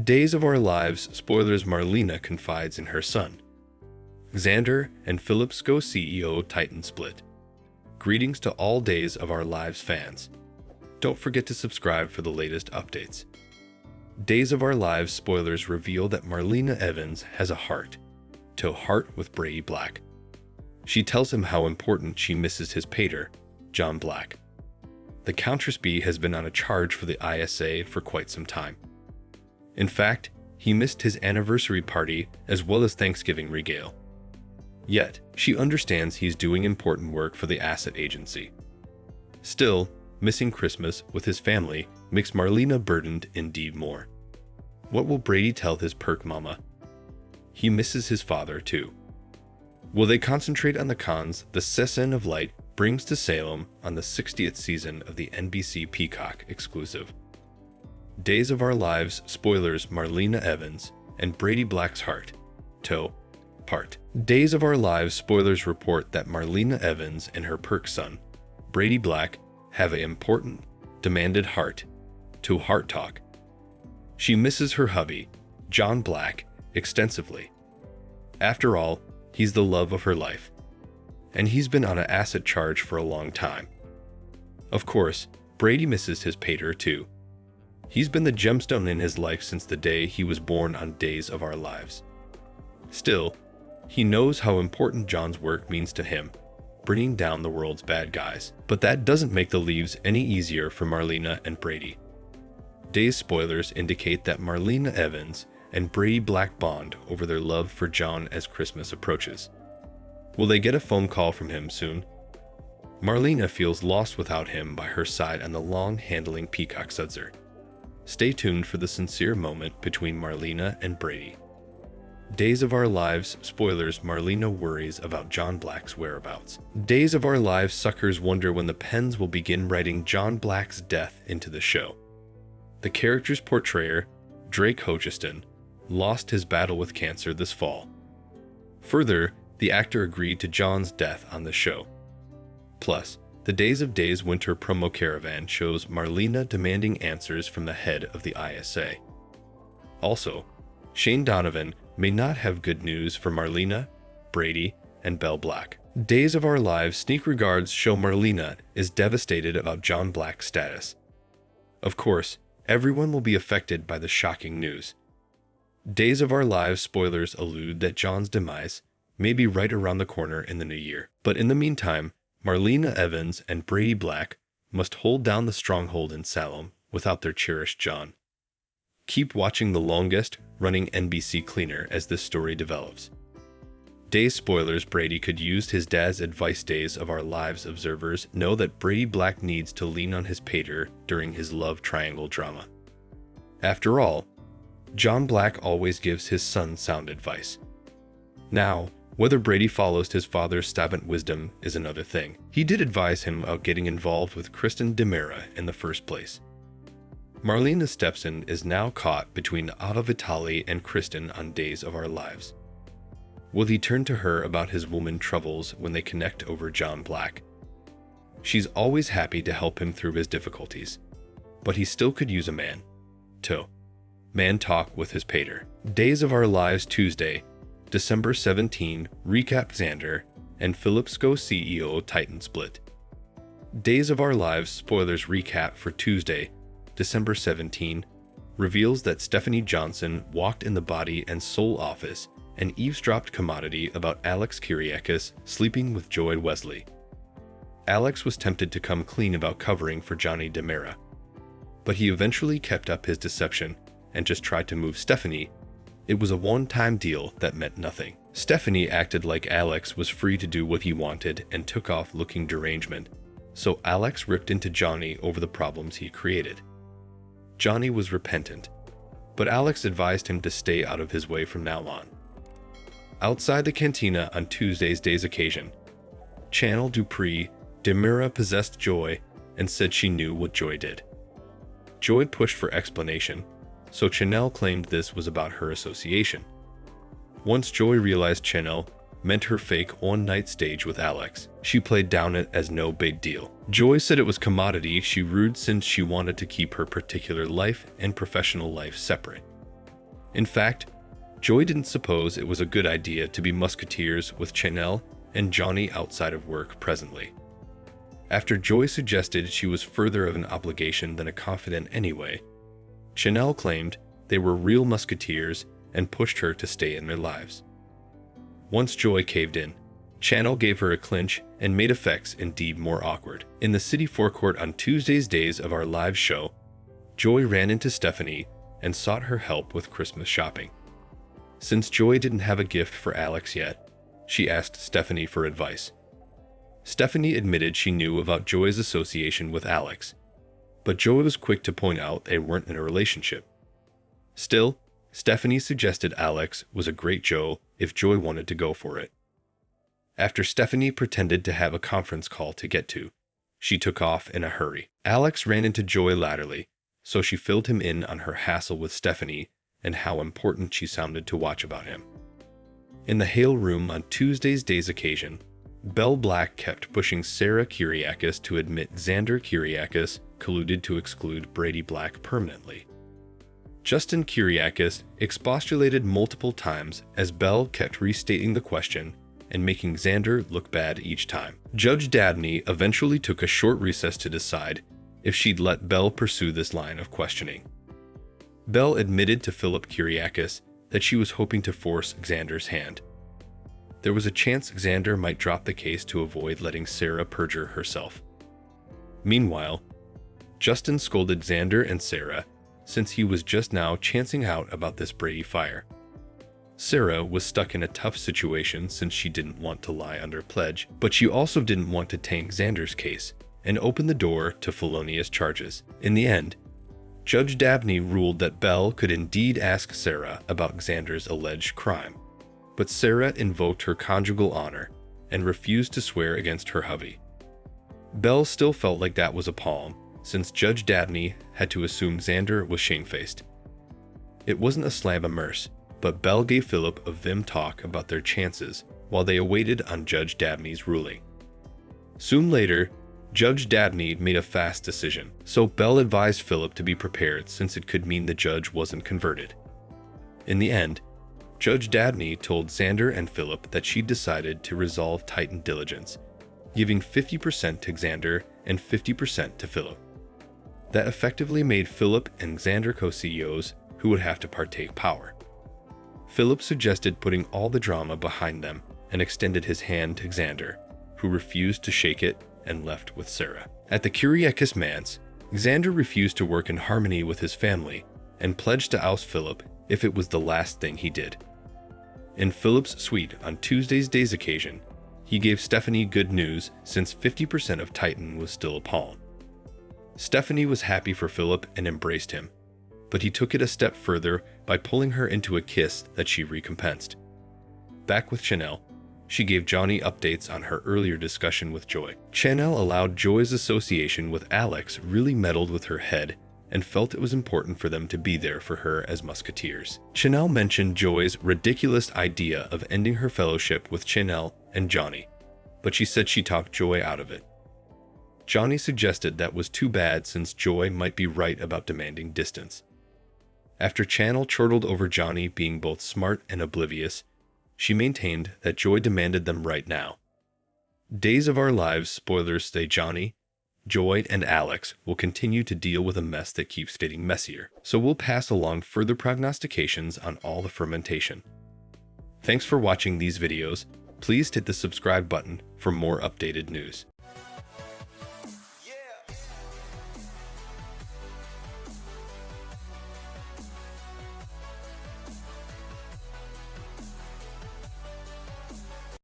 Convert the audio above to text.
Days of Our Lives spoilers Marlena confides in her son. Xander and Philip'sCo-CEO Titan split. Greetings to all Days of Our Lives fans. Don't forget to subscribe for the latest updates. Days of Our Lives spoilers reveal that Marlena Evans has a heart-to-heart with Brady Black. She tells him how important she misses his pater, John Black. The Countess B has been on a charge for the ISA for quite some time. In fact, he missed his anniversary party as well as Thanksgiving regale. Yet, she understands he's doing important work for the asset agency. Still, missing Christmas with his family makes Marlena burdened indeed more. What will Brady tell his perk mama? He misses his father too. Will they concentrate on the cons the Season of Light brings to Salem on the 60th season of the NBC Peacock exclusive? Days of Our Lives spoilers Marlena Evans and Brady Black's heart-to-heart. Days of Our Lives spoilers report that Marlena Evans and her perk son, Brady Black, have an important, demanded heart-to-heart talk. She misses her hubby, John Black, extensively. After all, he's the love of her life. And he's been on an asset charge for a long time. Of course, Brady misses his pater too. He's been the gemstone in his life since the day he was born on Days of Our Lives. Still, he knows how important John's work means to him, bringing down the world's bad guys. But that doesn't make the leaves any easier for Marlena and Brady. Days spoilers indicate that Marlena Evans and Brady Black bond over their love for John as Christmas approaches. Will they get a phone call from him soon? Marlena feels lost without him by her side on the long-handling Peacock Sudzer. Stay tuned for the sincere moment between Marlena and Brady. Days of Our Lives spoilers Marlena worries about John Black's whereabouts. Days of Our Lives suckers wonder when the pens will begin writing John Black's death into the show. The character's portrayer, Drake Hogestyn, lost his battle with cancer this fall. Further, the actor agreed to John's death on the show. Plus, the Days of Days winter promo caravan shows Marlena demanding answers from the head of the ISA. Also, Shane Donovan may not have good news for Marlena, Brady, and Belle Black. Days of Our Lives sneak regards show Marlena is devastated about John Black's status. Of course, everyone will be affected by the shocking news. Days of Our Lives spoilers allude that John's demise may be right around the corner in the new year. But in the meantime, Marlena Evans and Brady Black must hold down the stronghold in Salem without their cherished John. Keep watching the longest-running NBC cleaner as this story develops. Days spoilers Brady could use his dad's advice. Days of Our Lives observers know that Brady Black needs to lean on his pater during his love triangle drama. After all, John Black always gives his son sound advice. Now, whether Brady follows his father's stabbant wisdom is another thing. He did advise him about getting involved with Kristen DiMera in the first place. Marlena Stepson is now caught between Ava Vitali and Kristen on Days of Our Lives. Will he turn to her about his woman troubles when they connect over John Black? She's always happy to help him through his difficulties, but he still could use a man talk with his pater. Days of Our Lives Tuesday, December 17 recap Xander and Philip'sCo-CEO Titan split. Days of Our Lives spoilers recap for Tuesday, December 17 reveals that Stephanie Johnson walked in the body and soul office and eavesdropped commodity about Alex Kyriakis sleeping with Joy Wesley. Alex was tempted to come clean about covering for Johnny DiMera, but he eventually kept up his deception and just tried to move Stephanie. It was a one-time deal that meant nothing. Stephanie acted like Alex was free to do what he wanted and took off looking derangement, so Alex ripped into Johnny over the problems he created. Johnny was repentant, but Alex advised him to stay out of his way from now on. Outside the cantina on Tuesday's day's occasion, Chanel Dupree, DiMera possessed Joy and said she knew what Joy did. Joy pushed for explanation, so Chanel claimed this was about her association. Once Joy realized Chanel meant her fake one-night stage with Alex, she played down it as no big deal. Joy said it was commodity she rued since she wanted to keep her particular life and professional life separate. In fact, Joy didn't suppose it was a good idea to be musketeers with Chanel and Johnny outside of work presently. After Joy suggested she was further of an obligation than a confidant anyway, Chanel claimed they were real musketeers and pushed her to stay in their lives. Once Joy caved in, Chanel gave her a clinch and made effects indeed more awkward. In the city forecourt on Tuesday's days of our live show, Joy ran into Stephanie and sought her help with Christmas shopping. Since Joy didn't have a gift for Alex yet, she asked Stephanie for advice. Stephanie admitted she knew about Joy's association with Alex, but Joy was quick to point out they weren't in a relationship. Still, Stephanie suggested Alex was a great Joe if Joy wanted to go for it. After Stephanie pretended to have a conference call to get to, she took off in a hurry. Alex ran into Joy latterly, so she filled him in on her hassle with Stephanie and how important she sounded to watch about him. In the Hale room on Tuesday's day's occasion, Belle Black kept pushing Sarah Kyriakis to admit Xander Kyriakis colluded to exclude Brady Black permanently. Justin Kyriakis expostulated multiple times as Belle kept restating the question and making Xander look bad each time. Judge Dabney eventually took a short recess to decide if she'd let Belle pursue this line of questioning. Belle admitted to Philip Kyriakis that she was hoping to force Xander's hand. There was a chance Xander might drop the case to avoid letting Sarah perjure herself. Meanwhile, Justin scolded Xander and Sarah since he was just now chancing out about this Brady fire. Sarah was stuck in a tough situation since she didn't want to lie under pledge, but she also didn't want to tank Xander's case and open the door to felonious charges. In the end, Judge Dabney ruled that Belle could indeed ask Sarah about Xander's alleged crime, but Sarah invoked her conjugal honor and refused to swear against her hubby. Belle still felt like that was a palm, since Judge Dabney had to assume Xander was shamefaced. It wasn't a slam-a-merce, but Belle gave Philip a vim talk about their chances while they awaited on Judge Dabney's ruling. Soon later, Judge Dabney made a fast decision, so Belle advised Philip to be prepared since it could mean the judge wasn't converted. In the end, Judge Dabney told Xander and Philip that she'd decided to resolve Titan diligence, giving 50% to Xander and 50% to Philip. That effectively made Philip and Xander co-CEOs who would have to partake power. Philip suggested putting all the drama behind them and extended his hand to Xander, who refused to shake it and left with Sarah. At the Kyriakis manse, Xander refused to work in harmony with his family and pledged to oust Philip if it was the last thing he did. In Philip's suite on Tuesday's day's occasion, he gave Stephanie good news since 50% of Titan was still a pawn. Stephanie was happy for Philip and embraced him, but he took it a step further by pulling her into a kiss that she recompensed. Back with Chanel, she gave Johnny updates on her earlier discussion with Joy. Chanel allowed Joy's association with Alex really meddled with her head and felt it was important for them to be there for her as musketeers. Chanel mentioned Joy's ridiculous idea of ending her fellowship with Chanel and Johnny, but she said she talked Joy out of it. Johnny suggested that was too bad since Joy might be right about demanding distance. After Chanel chortled over Johnny being both smart and oblivious, she maintained that Joy demanded them right now. Days of Our Lives spoilers say Johnny, Joy, and Alex will continue to deal with a mess that keeps getting messier, so we'll pass along further prognostications on all the fermentation. Thanks for watching these videos. Please hit the subscribe button for more updated news.